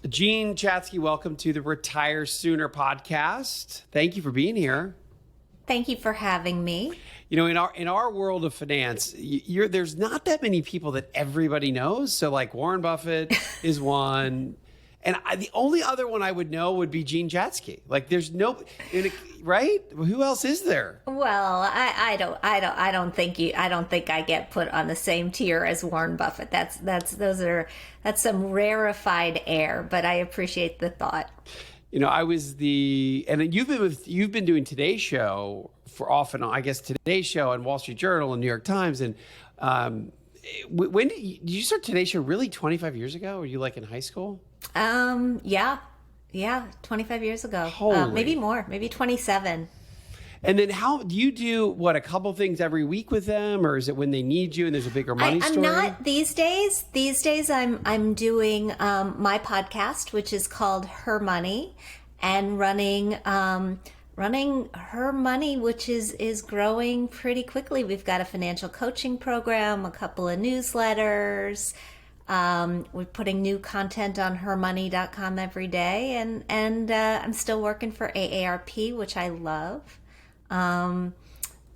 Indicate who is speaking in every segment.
Speaker 1: Gene Chatzky, welcome to the Retire Sooner podcast. Thank you for being here.
Speaker 2: Thank you for having me.
Speaker 1: You know, in our world of finance, there's not that many people that everybody knows. So, like Warren Buffett is one, and the only other one I would know would be Gene Chatzky. Like, there's no, right? Who else is there?
Speaker 2: Well, I don't think I get put on the same tier as Warren Buffett. That's some rarefied air, but I appreciate the thought.
Speaker 1: You know, and you've been doing Today's Show for off and on, I guess Today's Show and Wall Street Journal and New York Times. And when did you start Today's Show? Really, 25 years ago? Were you like in high school?
Speaker 2: Yeah, 25 years ago. Maybe more, maybe 27.
Speaker 1: And then how do you do a couple things every week with them, or is it when they need you and there's a bigger money story?
Speaker 2: I'm not these days. These days I'm doing my podcast, which is called Her Money, and running Her Money, which is growing pretty quickly. We've got a financial coaching program, a couple of newsletters. We're putting new content on hermoney.com every day, and I'm still working for AARP, which I love.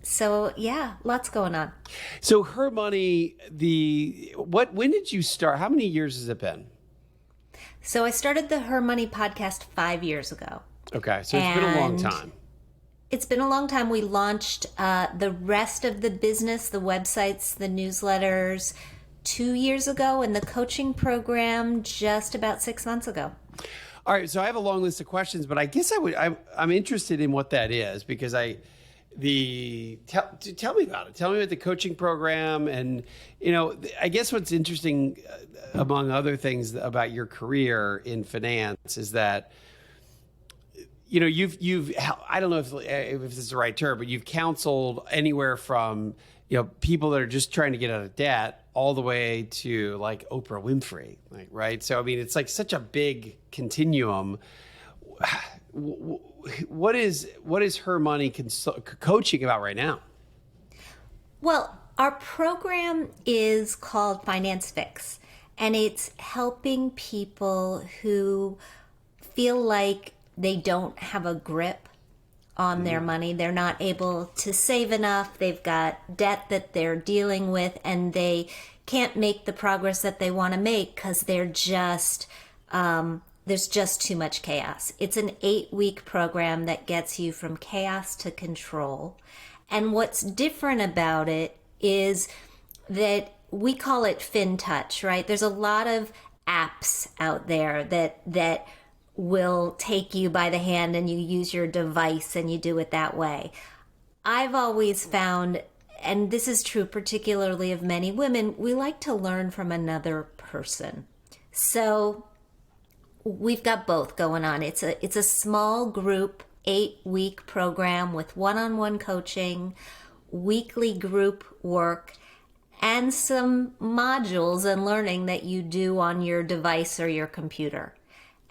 Speaker 2: So yeah, lots going on.
Speaker 1: So Her Money, when did you start? How many years has it been?
Speaker 2: So I started the Her Money podcast 5 years ago.
Speaker 1: Okay. So it's been a long time.
Speaker 2: It's been a long time. We launched the rest of the business, the websites, the newsletters 2 years ago, and the coaching program just about 6 months ago.
Speaker 1: All right, so I have a long list of questions, but I guess I'm interested in what that is because tell me about it. Tell me about the coaching program, and I guess what's interesting, among other things about your career in finance, is that you've I don't know if this is the right term, but you've counseled anywhere from people that are just trying to get out of debt all the way to like Oprah Winfrey, right? So, I mean, it's like such a big continuum. What is Her Money coaching about right now?
Speaker 2: Well, our program is called Finance Fix, and it's helping people who feel like they don't have a grip on their money. They're not able to save enough. They've got debt that they're dealing with, and they can't make the progress that they want to make because there's just too much chaos. It's an 8-week program that gets you from chaos to control. And what's different about it is that we call it FinTouch, right? There's a lot of apps out there that will take you by the hand and you use your device and you do it that way. I've always found, and this is true particularly of many women, we like to learn from another person. So we've got both going on. It's a small group 8-week program with one-on-one coaching, weekly group work, and some modules and learning that you do on your device or your computer.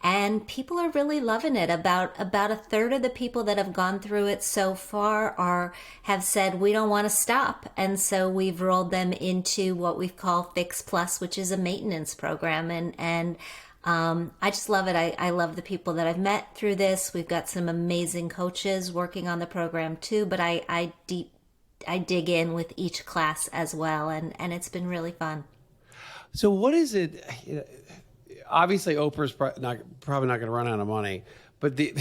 Speaker 2: And people are really loving it. About a third of the people that have gone through it so far have said, we don't want to stop. And so we've rolled them into what we call Fix Plus, which is a maintenance program. And I just love it. I love the people that I've met through this. We've got some amazing coaches working on the program too, but I dig in with each class as well. And it's been really fun.
Speaker 1: So what is it? Obviously, Oprah's probably not going to run out of money, but the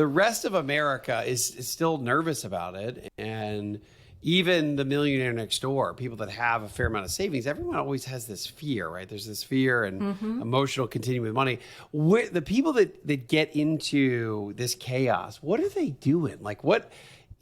Speaker 1: rest of America is still nervous about it. And even the millionaire next door, people that have a fair amount of savings, everyone always has this fear, right? There's this fear and emotional continuing with money. The people that get into this chaos, what are they doing? Like, what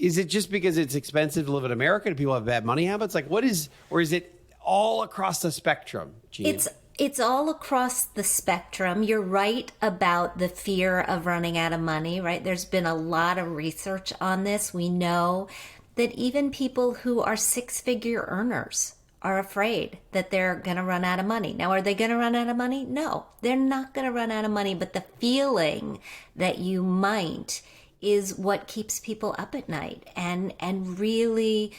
Speaker 1: is it just because it's expensive to live in America? Do people have bad money habits? Like, or is it all across the spectrum, Gene?
Speaker 2: It's all across the spectrum. You're right about the fear of running out of money, right? There's been a lot of research on this. We know that even people who are 6-figure earners are afraid that they're going to run out of money. Now, are they going to run out of money? No, they're not going to run out of money, but the feeling that you might is what keeps people up at night and really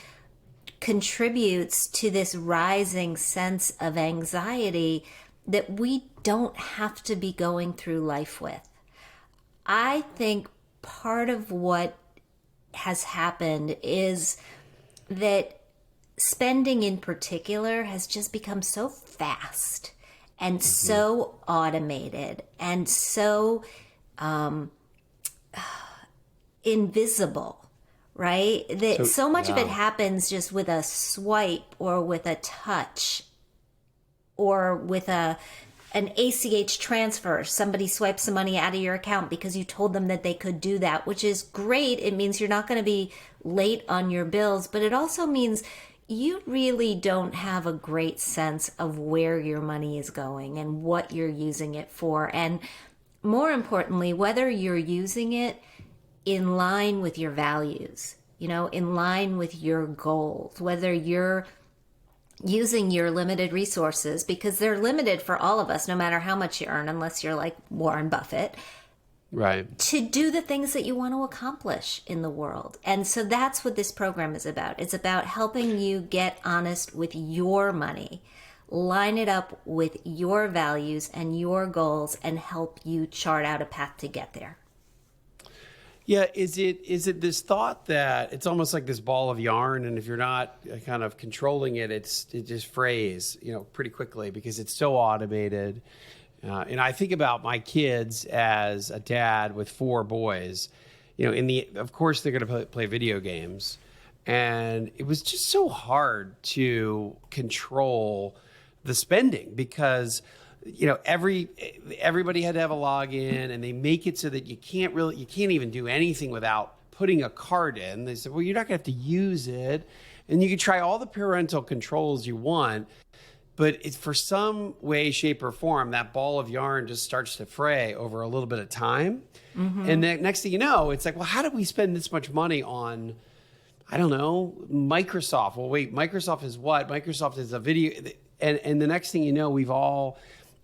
Speaker 2: contributes to this rising sense of anxiety that we don't have to be going through life with. I think part of what has happened is that spending in particular has just become so fast and so automated and so invisible, right? That so much of it happens just with a swipe or with a touch or with an ACH transfer. Somebody swipes some money out of your account because you told them that they could do that, which is great. It means you're not going to be late on your bills, but it also means you really don't have a great sense of where your money is going and what you're using it for. And more importantly, whether you're using it in line with your values, in line with your goals, whether you're using your limited resources, because they're limited for all of us, no matter how much you earn, unless you're like Warren Buffett,
Speaker 1: right,
Speaker 2: to do the things that you want to accomplish in the world. And so that's what this program is about. It's about helping you get honest with your money, line it up with your values and your goals, and help you chart out a path to get there.
Speaker 1: Yeah, is it this thought that it's almost like this ball of yarn, and if you're not kind of controlling it, it just frays, pretty quickly because it's so automated. And I think about my kids as a dad with 4 boys. Of course they're going to play video games, and it was just so hard to control the spending because everybody had to have a login, and they make it so that you can't even do anything without putting a card in. They said, well, you're not going to have to use it, and you can try all the parental controls you want, but it's for some way, shape, or form, that ball of yarn just starts to fray over a little bit of time. Mm-hmm. And then next thing you know, it's like, well, how did we spend this much money on, I don't know, Microsoft? Well, wait, Microsoft is what? Microsoft is a video. And the next thing you know,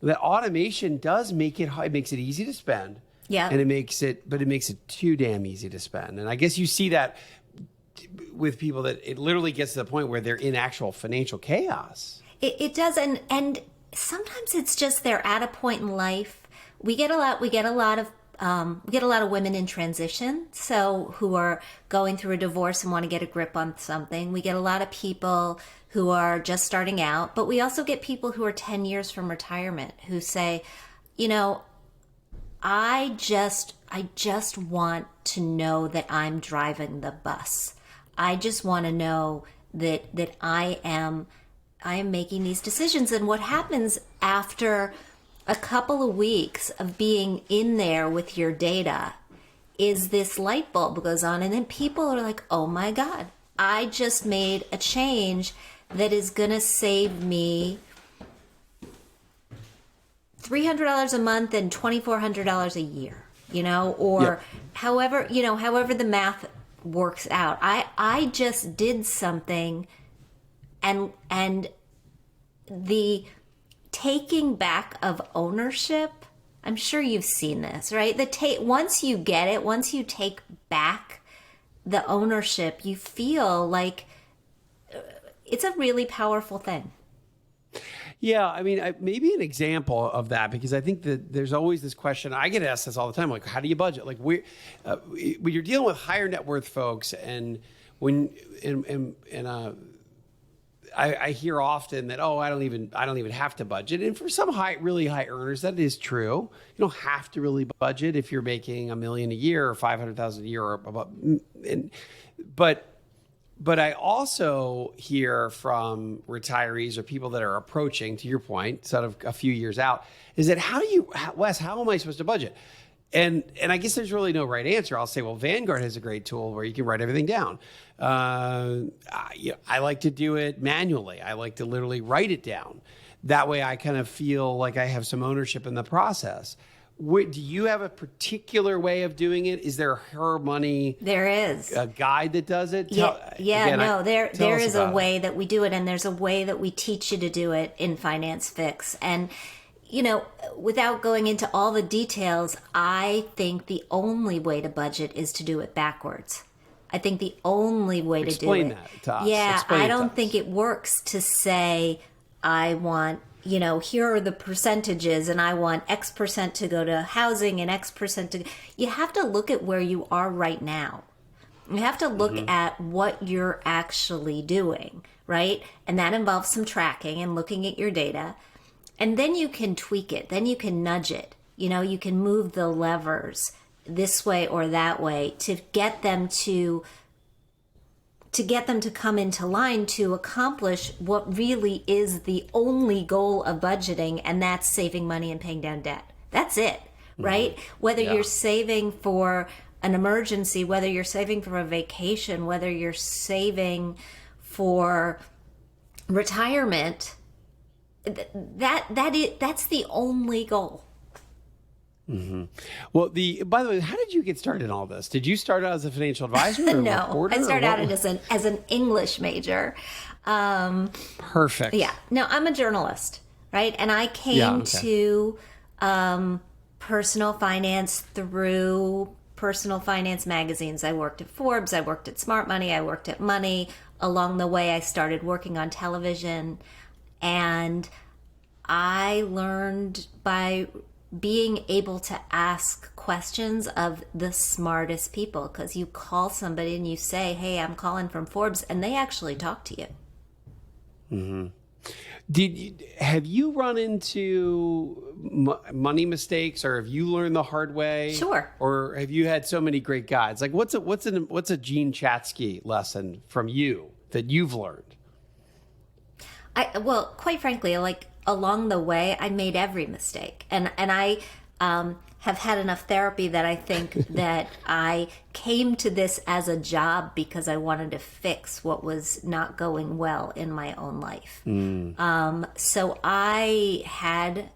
Speaker 1: the automation does make it makes it easy to spend.
Speaker 2: Yeah.
Speaker 1: And it makes it too damn easy to spend. And I guess you see that with people that it literally gets to the point where they're in actual financial chaos.
Speaker 2: It does, and sometimes it's just they're at a point in life. We get a lot of women in transition, so who are going through a divorce and want to get a grip on something. We get a lot of people who are just starting out, but we also get people who are 10 years from retirement who say, I just want to know that I'm driving the bus. I just want to know that I am making these decisions. And what happens after a couple of weeks of being in there with your data is this light bulb goes on, and then people are like, oh my God, I just made a change that is going to save me $300 a month and $2,400 a year, or
Speaker 1: yep.
Speaker 2: however the math works out. I just did something, and the taking back of ownership, I'm sure you've seen this, right? Once you get it, once you take back the ownership, you feel like it's a really powerful thing.
Speaker 1: Yeah, I mean, maybe an example of that, because I think that there's always this question. I get asked this all the time, like, how do you budget? Like, when you're dealing with higher net worth folks, and I hear often that, I don't even have to budget. And for some really high earners, that is true. You don't have to really budget if you're making $1 million a year or $500,000 a year or above. But I also hear from retirees or people that are approaching, to your point, sort of a few years out, is that Wes, how am I supposed to budget? And I guess there's really no right answer. I'll say, well, Vanguard has a great tool where you can write everything down. I like to do it manually. I like to literally write it down. That way I kind of feel like I have some ownership in the process. Do you have a particular way of doing it? Is there a Her Money?
Speaker 2: There is
Speaker 1: a guide that does it.
Speaker 2: There is a way that we do it, and there's a way that we teach you to do it in Finance Fix. And without going into all the details, I think the only way to budget is to do it backwards. I think the only way to do it.
Speaker 1: Explain that to us.
Speaker 2: Yeah, I don't think it works to say I want here are the percentages and I want X percent to go to housing and X percent to, you have to look at where you are right now. You have to look at what you're actually doing, right? And that involves some tracking and looking at your data. And then you can tweak it. Then you can nudge it. You can move the levers this way or that way to get them to come into line to accomplish what really is the only goal of budgeting, and that's saving money and paying down debt. That's it, right? Whether you're saving for an emergency, whether you're saving for a vacation, whether you're saving for retirement, that's the only goal.
Speaker 1: Well, by the way, how did you get started in all this? Did you start out as a financial advisor or a
Speaker 2: No,
Speaker 1: reporter?
Speaker 2: I started out as an English major.
Speaker 1: Perfect.
Speaker 2: Yeah. No, I'm a journalist, right? And I came to personal finance through personal finance magazines. I worked at Forbes, I worked at Smart Money, I worked at Money. Along the way, I started working on television, and I learned by being able to ask questions of the smartest people, because you call somebody and you say, hey, I'm calling from Forbes, and they actually talk to you.
Speaker 1: Have you run into money mistakes, or have you learned the hard way?
Speaker 2: Sure.
Speaker 1: Or have you had so many great guides? Like what's a Gene Chatzky lesson from you that you've learned?
Speaker 2: Well, quite frankly, like along the way, I made every mistake, and I have had enough therapy that I think that I came to this as a job because I wanted to fix what was not going well in my own life. So I had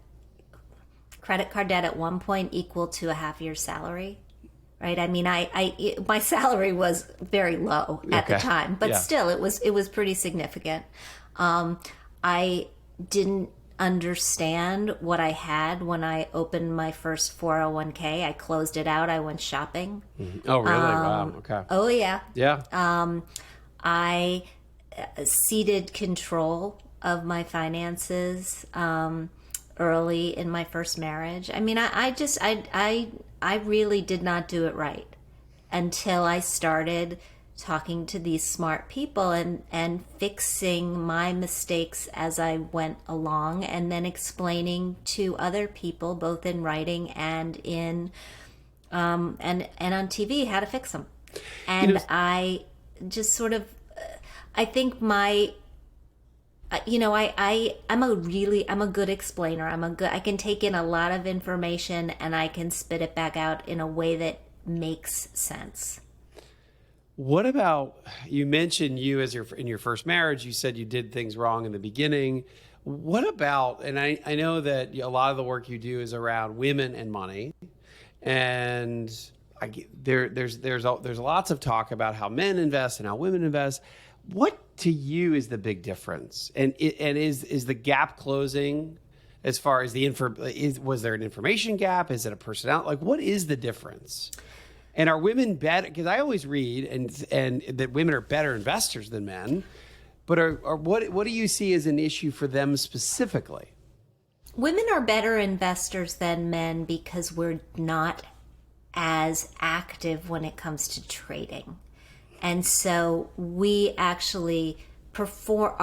Speaker 2: credit card debt at one point equal to a half year's salary. Right. I mean, my salary was very low at the time, but still, it was pretty significant. I didn't understand what I had when I opened my first 401k. I closed it out. I went shopping.
Speaker 1: Oh, really? Wow. Okay.
Speaker 2: Oh, yeah.
Speaker 1: Yeah.
Speaker 2: I ceded control of my finances early in my first marriage. I mean, I really did not do it right until I started talking to these smart people and fixing my mistakes as I went along, and then explaining to other people, both in writing and in and on TV, how to fix them. And I just sort of, I think I'm a good explainer. I can take in a lot of information and I can spit it back out in a way that makes sense.
Speaker 1: What about, you mentioned you in your first marriage, you said you did things wrong in the beginning. What about, and I know that a lot of the work you do is around women and money, and there's lots of talk about how men invest and how women invest. What to you is the big difference? And is the gap closing as far as was there an information gap? Is it a personality? Like, what is the difference? And are women better? Because I always read and that women are better investors than men, but what do you see as an issue for them specifically?
Speaker 2: Women are better investors than men because we're not as active when it comes to trading. And so we actually perform,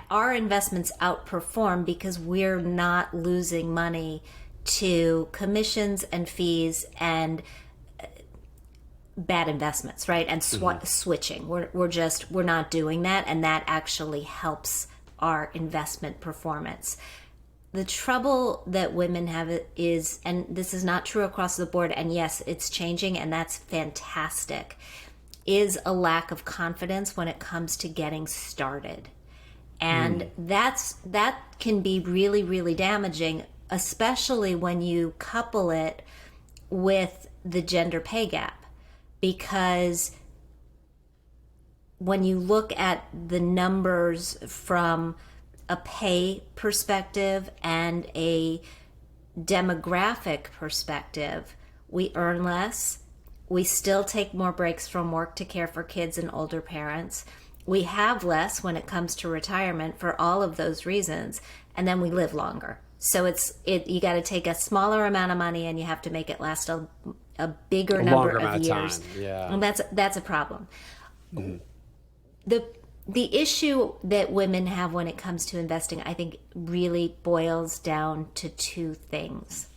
Speaker 2: our investments outperform because we're not losing money to commissions and fees and bad investments, right? And switching. We're not doing that, and that actually helps our investment performance. The trouble that women have is, and this is not true across the board, and yes, it's changing, and that's fantastic, is a lack of confidence when it comes to getting started. And that can be really, really damaging, especially when you couple it with the gender pay gap. Because when you look at the numbers from a pay perspective and a demographic perspective, we earn less. We still take more breaks from work to care for kids and older parents. we have less when it comes to retirement for all of those reasons, and then we live longer. So you got to take a smaller amount of money and you have to make it last a bigger number of years.
Speaker 1: Time. Yeah.
Speaker 2: And that's a problem. The issue that women have when it comes to investing, I think, really boils down to two things.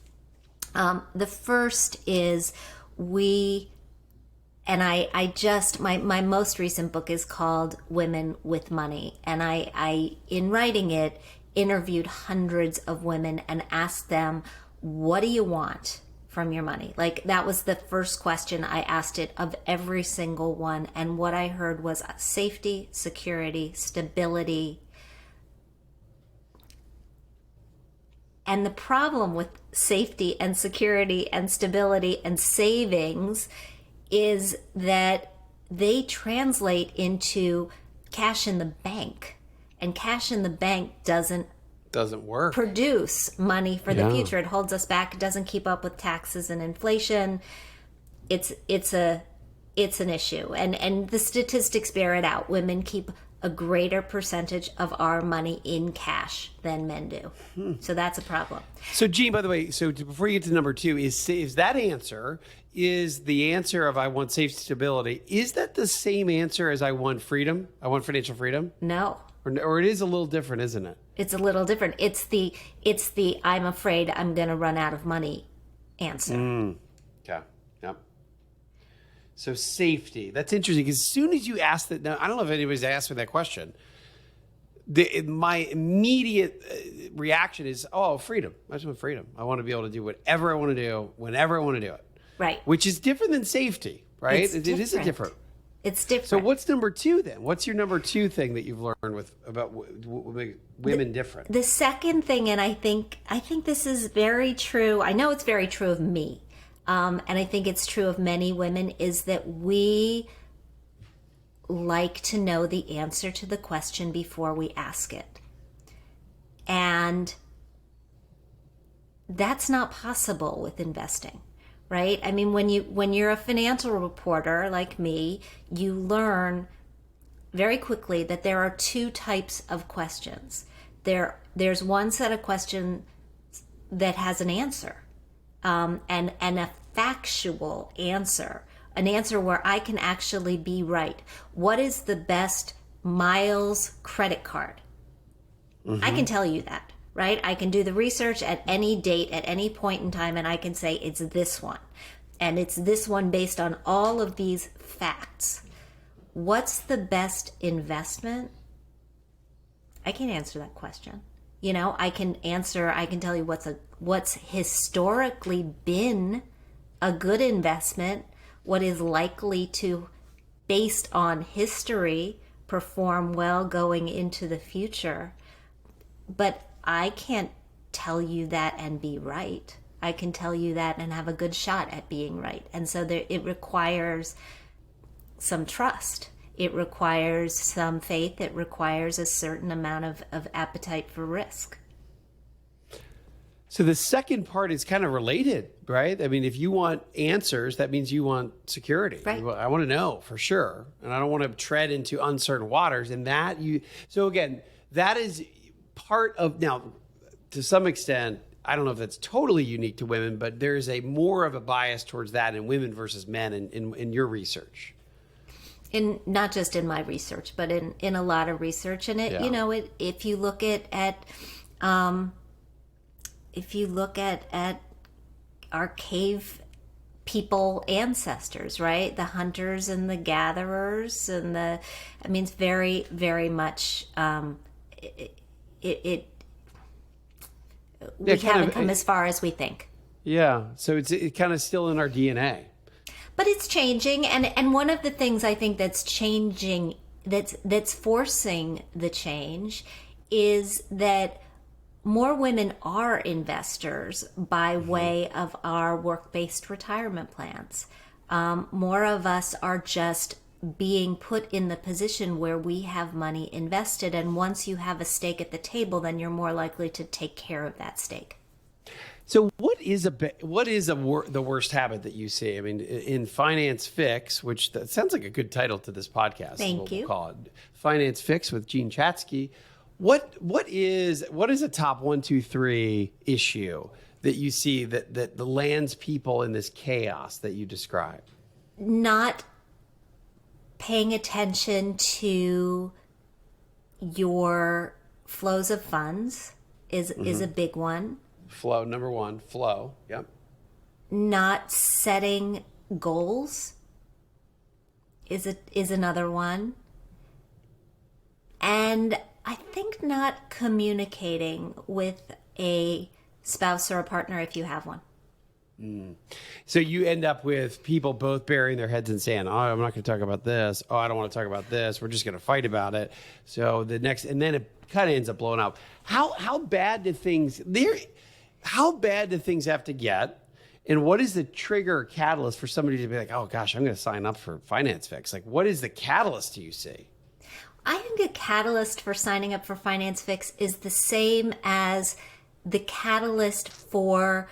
Speaker 2: The first is my most recent book is called Women with Money. And I in writing it, interviewed hundreds of women and asked them, what do you want from your money? Like, that was the first question I asked it of every single one. And what I heard was safety, security, stability. And the problem with safety and security and stability and savings is that they translate into cash in the bank. And cash in the bank doesn't
Speaker 1: work.
Speaker 2: Produce money for the future. It holds us back. It doesn't keep up with taxes and inflation. It's an issue. And the statistics bear it out. Women keep a greater percentage of our money in cash than men do. So that's a problem.
Speaker 1: So, Jean, by the way, before you get to number two, is that answer, is the answer of I want safety, stability, is that the same answer as I want freedom? I want financial freedom?
Speaker 2: No.
Speaker 1: Or it is a little different, isn't it?
Speaker 2: It's a little different. It's the I'm afraid I'm going to run out of money answer.
Speaker 1: Okay. Yep. So safety. That's interesting, because as soon as you ask that, now I don't know if anybody's asked me that question. My immediate reaction is, freedom. I just want freedom. I want to be able to do whatever I want to do, whenever I want to do it.
Speaker 2: Right.
Speaker 1: Which is different than safety, right? It is a different.
Speaker 2: It's different.
Speaker 1: So what's number two then? What's your number two thing that you've learned about women different?
Speaker 2: The second thing, and I think this is very true. I know it's very true of me, and I think it's true of many women, is that we like to know the answer to the question before we ask it. And that's not possible with investing. Right? I mean, when you're a financial reporter like me, you learn very quickly that there are two types of questions. There's one set of questions that has an answer, and a factual answer, an answer where I can actually be right. What is the best miles credit card? I can tell you that. Right? I can do the research at any date, at any point in time, and I can say it's this one. And it's this one based on all of these facts. What's the best investment? I can't answer that question. I can tell you what's historically been a good investment, what is likely to, based on history, perform well going into the future. But I can't tell you that and be right. I can tell you that and have a good shot at being right. And so it requires some trust. It requires some faith. It requires a certain amount of appetite for risk.
Speaker 1: So the second part is kind of related, right? I mean, if you want answers, that means you want security.
Speaker 2: Right.
Speaker 1: I want to know for sure. And I don't want to tread into uncertain waters. And so again, that is part of, now, to some extent, I don't know if that's totally unique to women, but there's more of a bias towards that in women versus men in your research.
Speaker 2: Not just in my research, but in a lot of research. And if you look at our cave people ancestors, right? The hunters and the gatherers it's very, very much, we haven't come as far as we think.
Speaker 1: Yeah. So it's kind of still in our DNA.
Speaker 2: But it's changing, and one of the things I think that's changing, that's forcing the change, is that more women are investors by way of our work-based retirement plans. More of us are just being put in the position where we have money invested, and once you have a stake at the table, then you're more likely to take care of that stake.
Speaker 1: So the worst habit that you see? I mean, in Finance Fix, which that sounds like a good title to this podcast.
Speaker 2: Thank you.
Speaker 1: We'll call it Finance Fix with Gene Chatzky. What is a top 1, 2, 3 issue that you see that lands people in this chaos that you describe?
Speaker 2: Not paying attention to your flows of funds is a big one.
Speaker 1: Flow, number one, flow. Yep.
Speaker 2: Not setting goals is another one. And I think not communicating with a spouse or a partner if you have one.
Speaker 1: So you end up with people both burying their heads in sand. Oh, I'm not going to talk about this. Oh, I don't want to talk about this. We're just going to fight about it. So and then it kind of ends up blowing up. How bad do things have to get? And what is the trigger or catalyst for somebody to be like, oh gosh, I'm going to sign up for Finance Fix? Like, what is the catalyst do you see?
Speaker 2: I think the catalyst for signing up for Finance Fix is the same as the catalyst for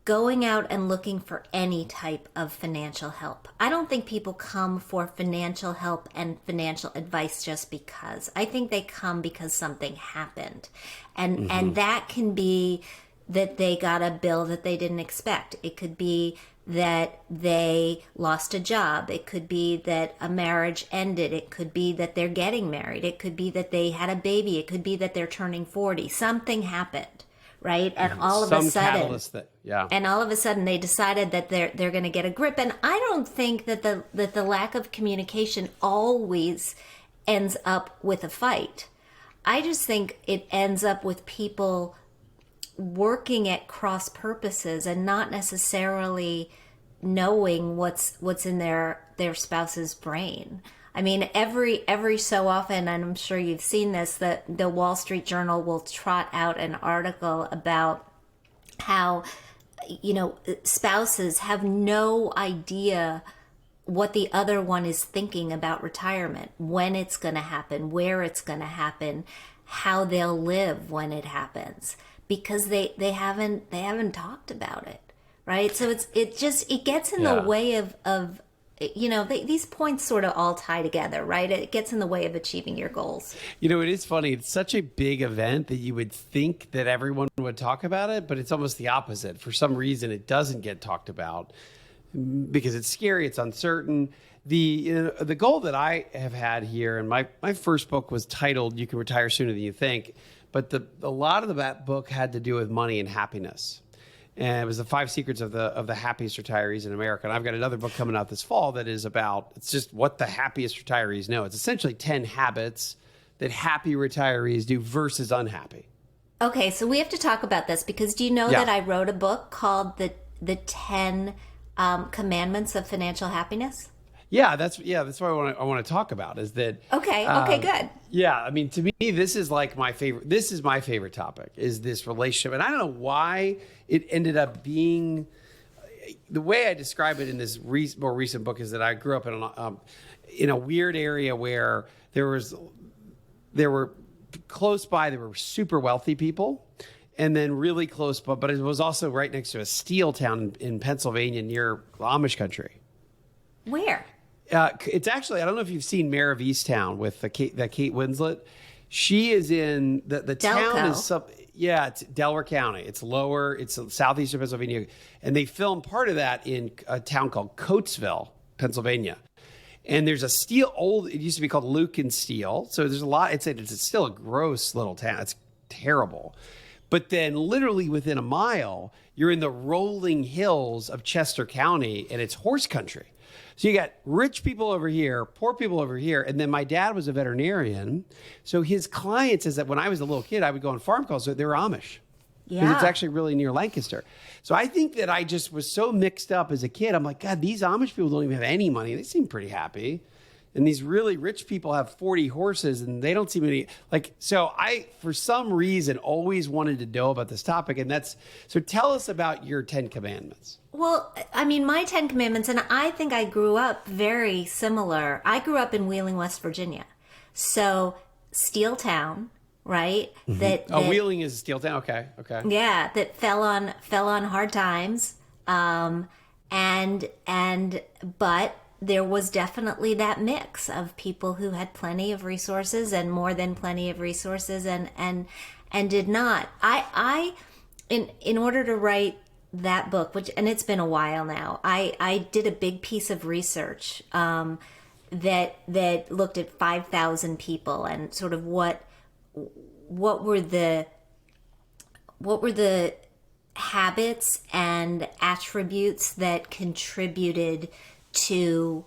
Speaker 2: going out and looking for any type of financial help. I don't think people come for financial help and financial advice just because. I think they come because something happened. And that can be that they got a bill that they didn't expect. It could be that they lost a job. It could be that a marriage ended. It could be that they're getting married. It could be that they had a baby. It could be that they're turning 40. Something happened. Right. And all of a sudden, and all of a sudden they decided that they're going to get a grip. And I don't think that the lack of communication always ends up with a fight. I just think it ends up with people working at cross purposes and not necessarily knowing what's in their spouse's brain. I mean, every so often, and I'm sure you've seen this, that the Wall Street Journal will trot out an article about how, spouses have no idea what the other one is thinking about retirement, when it's going to happen, where it's going to happen, how they'll live when it happens, because they haven't talked about it, right? So it gets in the way of these points sort of all tie together, right? It gets in the way of achieving your goals.
Speaker 1: It is funny. It's such a big event that you would think that everyone would talk about it, but it's almost the opposite. For some reason, it doesn't get talked about because it's scary. It's uncertain. The goal that I have had here, and my first book was titled "You Can Retire Sooner Than You Think," but a lot of that book had to do with money and happiness. And it was the 5 secrets of the happiest retirees in America. And I've got another book coming out this fall that is it's just what the happiest retirees know. It's essentially 10 habits that happy retirees do versus unhappy.
Speaker 2: Okay, so we have to talk about this because do you know that I wrote a book called the 10 Commandments of Financial Happiness?
Speaker 1: Yeah, that's what I want to talk about is that.
Speaker 2: Okay, good.
Speaker 1: Yeah, I mean, to me, this is like my favorite. This is my favorite topic is this relationship, and I don't know why it ended up being the way I describe it in this more recent book is that I grew up in a weird area where there were close by there were super wealthy people, and then really close but it was also right next to a steel town in Pennsylvania near Amish country.
Speaker 2: Where?
Speaker 1: It's actually, I don't know if you've seen Mayor of Easttown with Kate Winslet. She is in the town is it's Delaware County. It's lower. It's southeastern Pennsylvania, and they filmed part of that in a town called Coatesville, Pennsylvania. And there's a it used to be called Lucan Steel. So there's a lot. It's still a gross little town. It's terrible. But then literally within a mile, you're in the rolling hills of Chester County, and it's horse country. So you got rich people over here, poor people over here. And then my dad was a veterinarian. So his clients is that when I was a little kid, I would go on farm calls. So they were Amish. Because it's actually really near Lancaster. So I think that I just was so mixed up as a kid. I'm like, God, these Amish people don't even have any money. They seem pretty happy. And these really rich people have 40 horses and they don't seem any so I, for some reason, always wanted to know about this topic. And so tell us about your 10 commandments.
Speaker 2: Well, I mean, my 10 commandments, and I think I grew up very similar. I grew up in Wheeling, West Virginia. So steel town, right?
Speaker 1: Wheeling is a steel town. Okay. Okay.
Speaker 2: Yeah, that fell on hard times, but there was definitely that mix of people who had plenty of resources and more than plenty of resources, and did not. In order to write that book, and it's been a while now, I did a big piece of research that looked at 5,000 people and sort of what were the habits and attributes that contributed to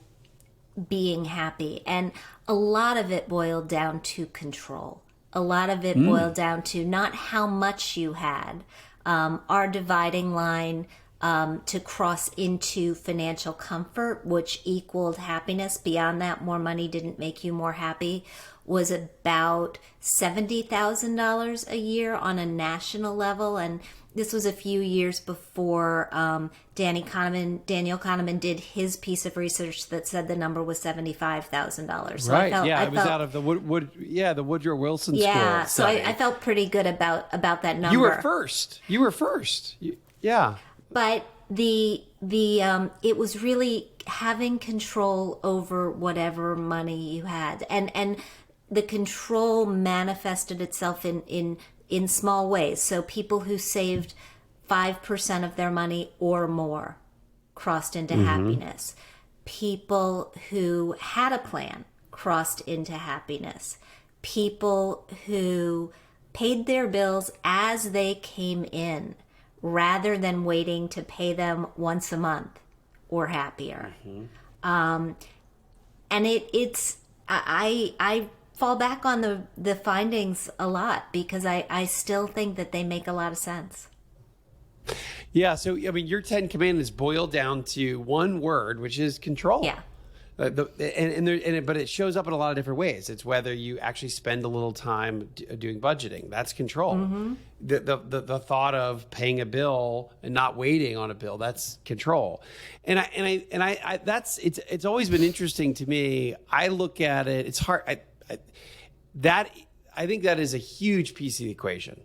Speaker 2: being happy. And a lot of it boiled down to control. A lot of it boiled down to not how much you had. Our dividing line to cross into financial comfort, which equaled happiness. Beyond that, more money didn't make you more happy, was about $70,000 a year on a national level. And this was a few years before Daniel Kahneman did his piece of research that said the number was $75,000. So
Speaker 1: right. It was out of the the Woodrow Wilson School.
Speaker 2: Yeah. So
Speaker 1: study.
Speaker 2: I felt pretty good about that number.
Speaker 1: You were first. Yeah.
Speaker 2: But it was really having control over whatever money you had, and the control manifested itself in small ways. So people who saved 5% of their money or more crossed into happiness. People who had a plan crossed into happiness. People who paid their bills as they came in rather than waiting to pay them once a month or happier. And I fall back on the findings a lot because I still think that they make a lot of sense.
Speaker 1: Yeah. So, I mean, your 10 commandments boil down to one word, which is control.
Speaker 2: Yeah.
Speaker 1: But it shows up in a lot of different ways. It's whether you actually spend a little time doing budgeting. That's control. The thought of paying a bill and not waiting on a bill. That's control. It's always been interesting to me. I look at it. It's hard. I think that is a huge piece of the equation,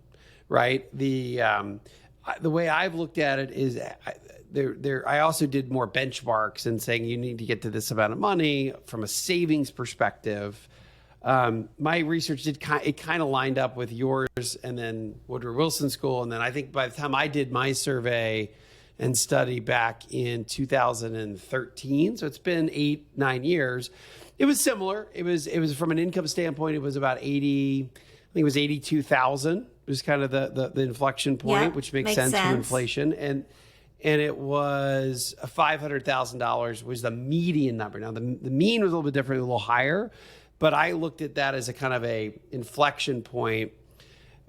Speaker 1: right? The way I've looked at it is. I also did more benchmarks and saying you need to get to this amount of money from a savings perspective. My research kind of lined up with yours and then Woodrow Wilson School. And then I think by the time I did my survey and study back in 2013, so it's been 8-9 years, it was similar. It was from an income standpoint, it was about 80, I think it was 82,000 was kind of the inflection point, which makes sense from inflation. And it was $500,000 was the median number. Now, the mean was a little bit different, a little higher, but I looked at that as a kind of a inflection point.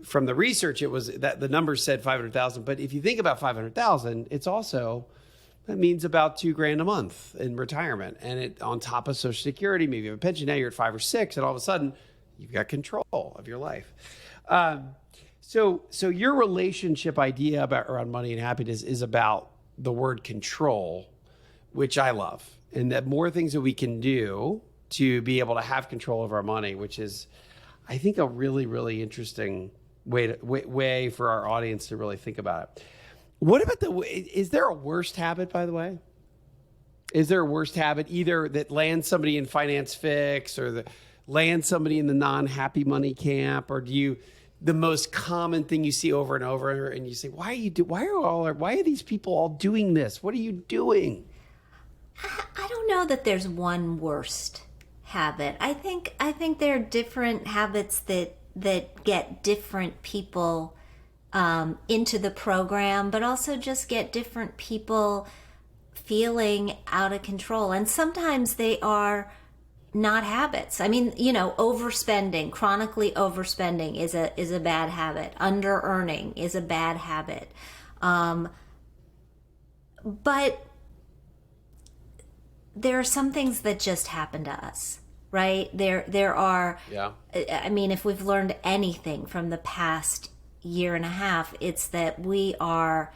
Speaker 1: From the research, it was that the number said 500,000. But if you think about 500,000, it's also, that means about $2,000 a month in retirement. And it on top of Social Security, maybe you have a pension, now you're at 5 or 6, and all of a sudden you've got control of your life. So your relationship idea around money and happiness is about the word control, which I love. And that more things that we can do to be able to have control of our money, which is, I think, a really, really interesting way for our audience to really think about it. What about is there a worst habit, by the way? Is there a worst habit either that lands somebody in Finance Fix or that lands somebody in the non-happy money camp, or the most common thing you see over and over, and you say, why are these people all doing this? What are you doing?
Speaker 2: I don't know that there's one worst habit. I think there are different habits that get different people into the program, but also just get different people feeling out of control. And sometimes they are not habits. I mean, overspending, chronically overspending is a bad habit. Under earning is a bad habit. But there are some things that just happen to us, right? There are, I mean, if we've learned anything from the past year and a half, it's that we are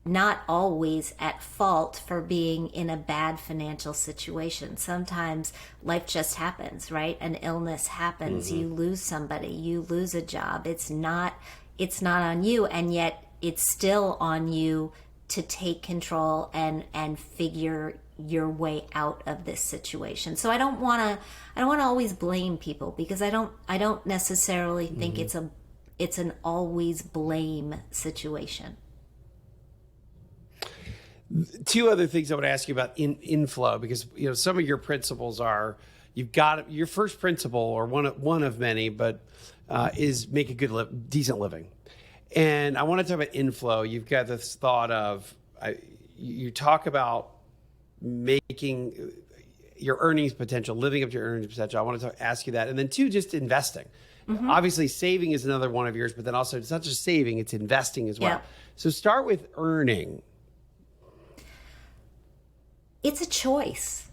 Speaker 2: not always at fault for being in a bad financial situation. Sometimes life just happens, right? An illness happens, you lose somebody, you lose a job. It's not on you, and yet it's still on you to take control and figure your way out of this situation. So I don't want to always blame people, because I don't necessarily think it's an always blame situation.
Speaker 1: Two other things I would ask you about inflow, because some of your principles are, you've got your first principle, or one of many, but is make a good decent living. And I want to talk about inflow. You've got this thought of you talk about making your earnings potential, living up to your earnings potential. I want to ask you that, and then two, just investing. Obviously, saving is another one of yours, but then also it's not just saving; it's investing as well.
Speaker 2: Yeah.
Speaker 1: So start with earning.
Speaker 2: It's a choice.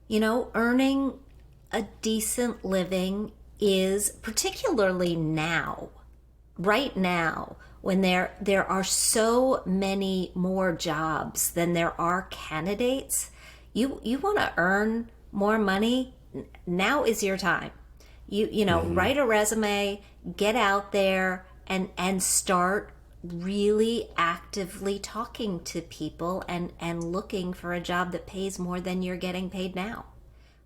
Speaker 2: Earning a decent living is, particularly now, right now, when there are so many more jobs than there are candidates. You want to earn more money, now is your time. Write a resume, get out there and start really actively talking to people and looking for a job that pays more than you're getting paid now.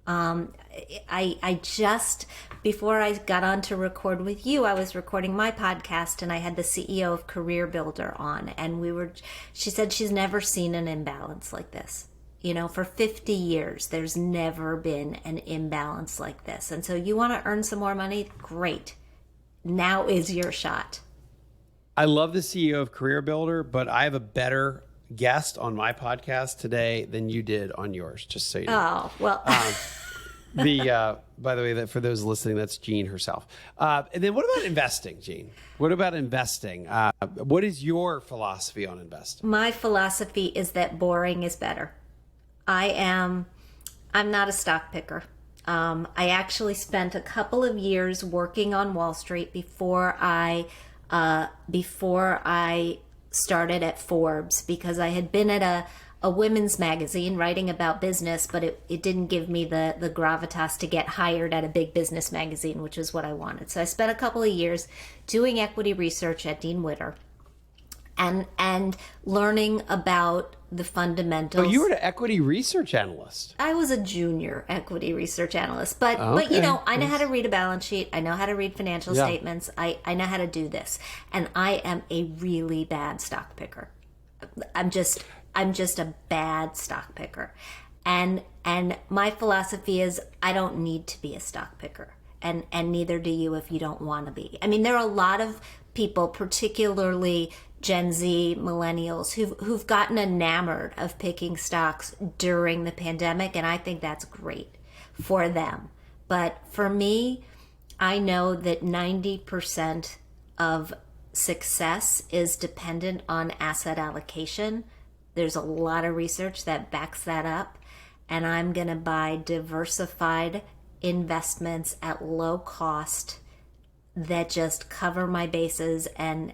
Speaker 2: I just, before I got on to record with you, I was recording my podcast, and I had the CEO of Career Builder on, and she said she's never seen an imbalance like this. For 50 years, there's never been an imbalance like this. And so you want to earn some more money? Great. Now is your shot.
Speaker 1: I love the CEO of Career Builder, but I have a better guest on my podcast today than you did on yours, just so you know.
Speaker 2: Oh, well.
Speaker 1: By the way, that for those listening, that's Jean herself. And then what about investing, Jean? What about investing? What is your philosophy on investing?
Speaker 2: My philosophy is that boring is better. I'm not a stock picker. I actually spent a couple of years working on Wall Street before I started at Forbes, because I had been at a women's magazine writing about business, but it didn't give me the gravitas to get hired at a big business magazine, which is what I wanted. So I spent a couple of years doing equity research at Dean Witter and learning about the fundamentals.
Speaker 1: Oh, you were an equity research analyst.
Speaker 2: I was a junior equity research analyst, but
Speaker 1: Okay.
Speaker 2: I know how to read a balance sheet. I know how to read financial statements. I know how to do this, and I am a really bad stock picker. I'm just a bad stock picker, and my philosophy is I don't need to be a stock picker, and neither do you if you don't want to be. I mean, there are a lot of people, particularly Gen Z millennials, who've gotten enamored of picking stocks during the pandemic, and I think that's great for them. But for me, I know that 90% of success is dependent on asset allocation. There's a lot of research that backs that up, and I'm going to buy diversified investments at low cost that just cover my bases. And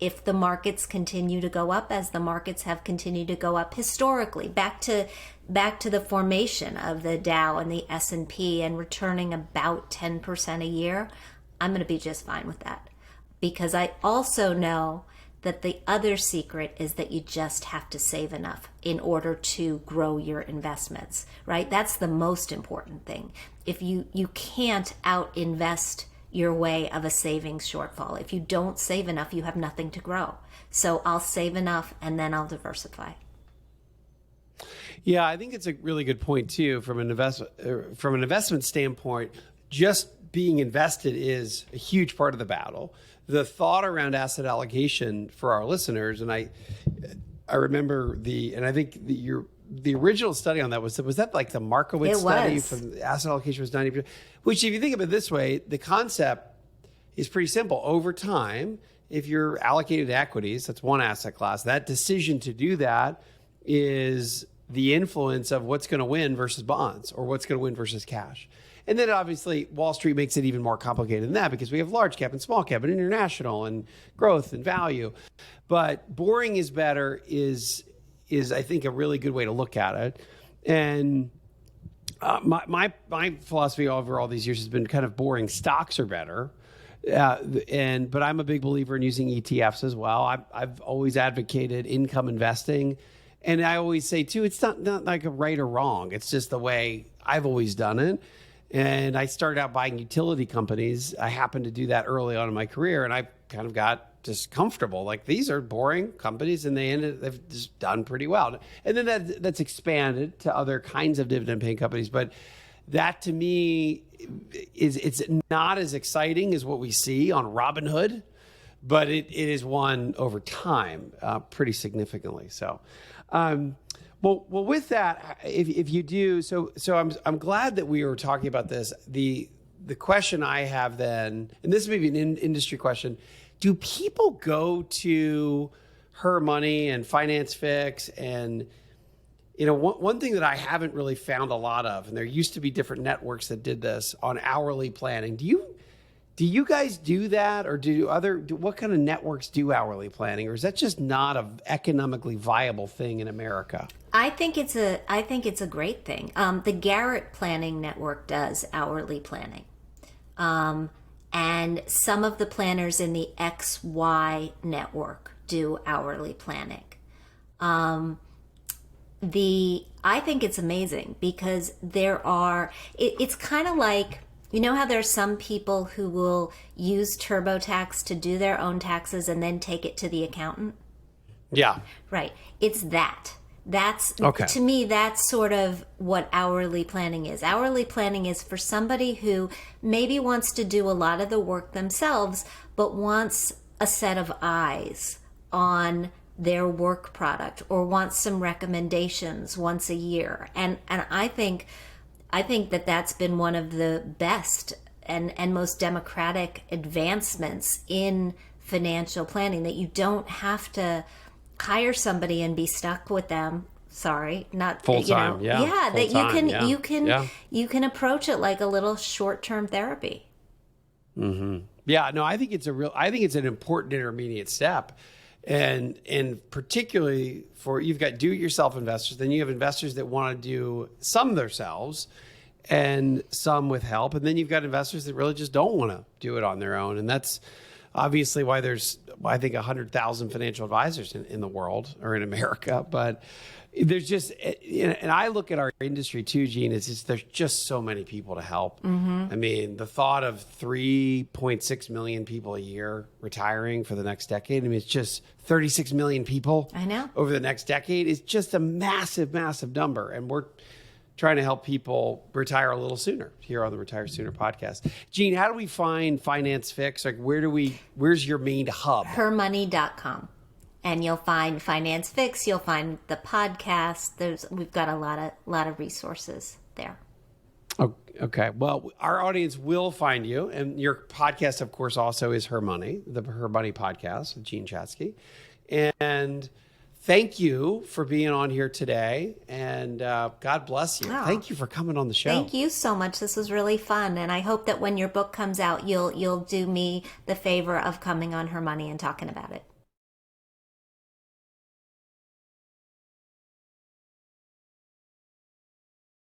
Speaker 2: if the markets continue to go up, as the markets have continued to go up historically, back to the formation of the Dow and the S&P, and returning about 10% a year, I'm going to be just fine with that. Because I also know that the other secret is that you just have to save enough in order to grow your investments, right? That's the most important thing. If you can't out invest your way of a savings shortfall. If you don't save enough, you have nothing to grow. So I'll save enough and then I'll diversify.
Speaker 1: Yeah, I think it's a really good point too. From an investment standpoint, just being invested is a huge part of the battle. The thought around asset allocation for our listeners, and I remember and I think the original study on that was that like the Markowitz study from the asset allocation was 90%, which if you think of it this way, the concept is pretty simple. Over time, if you're allocated to equities, that's one asset class, that decision to do that is the influence of what's going to win versus bonds or what's going to win versus cash. And then obviously Wall Street makes it even more complicated than that because we have large cap and small cap and international and growth and value. But boring is better is I think a really good way to look at it. And my philosophy over all these years has been kind of boring. Stocks are better. But I'm a big believer in using ETFs as well. I've always advocated income investing. And I always say too, it's not like a right or wrong. It's just the way I've always done it. And I started out buying utility companies. I happened to do that early on in my career, and I kind of got just comfortable. Like, these are boring companies, and they've just done pretty well. And then that's expanded to other kinds of dividend-paying companies. But that, to me, it's not as exciting as what we see on Robinhood, but it is one over time pretty significantly. So. Well, with that, if you do, so I'm glad that we were talking about this. The question I have then, and this may be an industry question, do people go to Her Money and Finance Fix? And, one thing that I haven't really found a lot of, and there used to be different networks that did this on hourly planning. Do you guys do that, or what kind of networks do hourly planning, or is that just not an economically viable thing in America?
Speaker 2: I think it's a great thing. The Garrett Planning Network does hourly planning, and some of the planners in the XY Network do hourly planning. I think it's amazing because it's kind of like, you know how there's some people who will use TurboTax to do their own taxes and then take it to the accountant?
Speaker 1: Yeah.
Speaker 2: Right. It's that. That's,
Speaker 1: okay.
Speaker 2: To me, that's sort of what hourly planning is. Hourly planning is for somebody who maybe wants to do a lot of the work themselves, but wants a set of eyes on their work product or wants some recommendations once a year. And I think that that's been one of the best and most democratic advancements in financial planning, that you don't have to hire somebody and be stuck with them. Sorry, not
Speaker 1: full time.
Speaker 2: That you can approach it like a little short-term therapy.
Speaker 1: Mm-hmm. Yeah, no, I think it's an important intermediate step. And particularly you've got do-it-yourself investors, then you have investors that want to do some themselves and some with help. And then you've got investors that really just don't want to do it on their own. And that's obviously why there's, I think, 100,000 financial advisors in the world or in America. But there's just, and I look at our industry too, Gene, there's just so many people to help. Mm-hmm. I mean, the thought of 3.6 million people a year retiring for the next decade, I mean, it's just 36 million people
Speaker 2: I know.
Speaker 1: Over the next decade is just a massive, massive number. And we're trying to help people retire a little sooner here on the Retire Sooner podcast. Gene, how do we find Finance Fix? Like, where's your main hub?
Speaker 2: Hermoney.com. And you'll find Finance Fix. You'll find the podcast. We've got a lot of resources there.
Speaker 1: Okay. Well, our audience will find you, and your podcast, of course, also is Her Money, the Her Money podcast with Gene Chatzky. And thank you for being on here today, and God bless you.
Speaker 2: Oh,
Speaker 1: thank you for coming on the show.
Speaker 2: Thank you so much. This was really fun, and I hope that when your book comes out, you'll do me the favor of coming on Her Money and talking about it.